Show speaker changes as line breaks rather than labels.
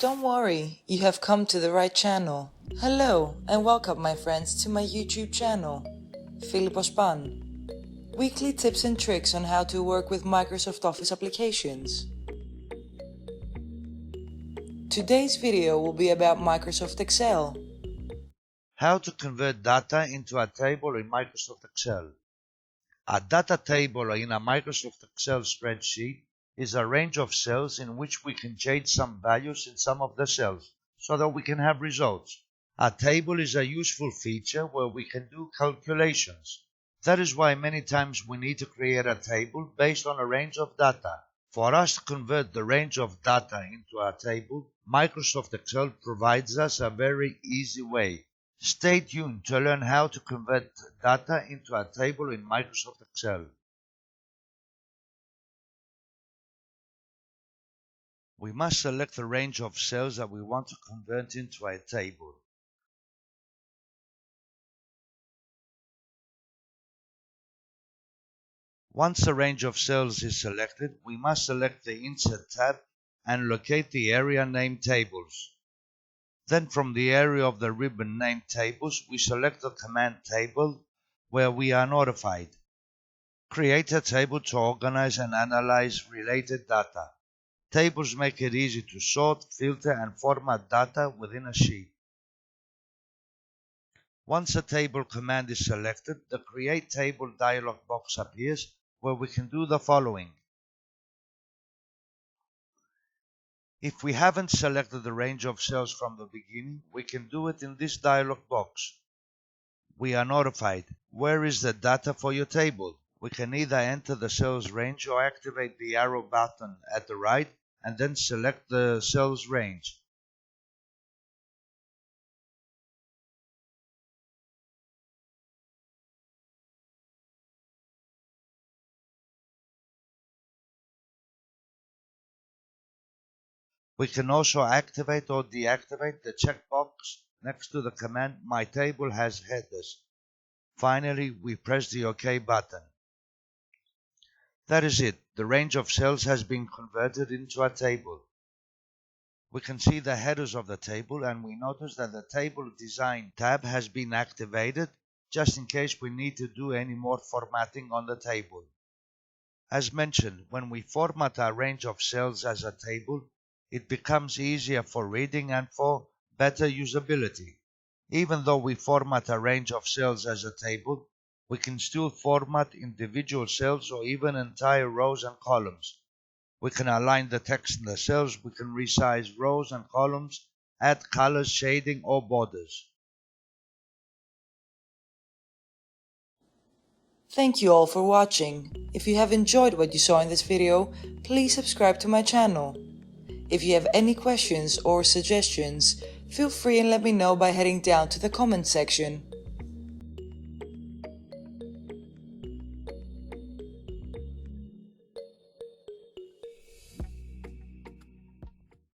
Don't worry, you have come to the right channel. Hello and welcome my friends to my YouTube channel, Philippospan. Weekly tips and tricks on how to work with Microsoft Office applications. Today's video will be about Microsoft Excel.
How to convert data into a table in Microsoft Excel. A data table in a Microsoft Excel spreadsheet is a range of cells in which we can change some values in some of the cells so that we can have results. A table is a useful feature where we can do calculations. That is why many times we need to create a table based on a range of data. For us to convert the range of data into a table, Microsoft Excel provides us a very easy way. Stay tuned to learn how to convert data into a table in Microsoft Excel. We must select the range of cells that we want to convert into a table. Once the range of cells is selected, we must select the Insert tab and locate the area named Tables. Then from the area of the ribbon named Tables, we select the command Table where we are notified. Create a table to organize and analyze related data. Tables make it easy to sort, filter, and format data within a sheet. Once a table command is selected, the Create Table dialog box appears where we can do the following. If we haven't selected the range of cells from the beginning, we can do it in this dialog box. We are notified. Where is the data for your table? We can either enter the cells range or activate the arrow button at the right and then select the cells range. We can also activate or deactivate the checkbox next to the command My Table Has Headers. Finally, we press the OK button. That is it. The range of cells has been converted into a table. We can see the headers of the table and we notice that the Table Design tab has been activated just in case we need to do any more formatting on the table. As mentioned, when we format our range of cells as a table, it becomes easier for reading and for better usability. Even though we format a range of cells as a table, we can still format individual cells or even entire rows and columns. We can align the text in the cells, we can resize rows and columns, add colors, shading, or borders.
Thank you all for watching. If you have enjoyed what you saw in this video, please subscribe to my channel. If you have any questions or suggestions, feel free and let me know by heading down to the comment section.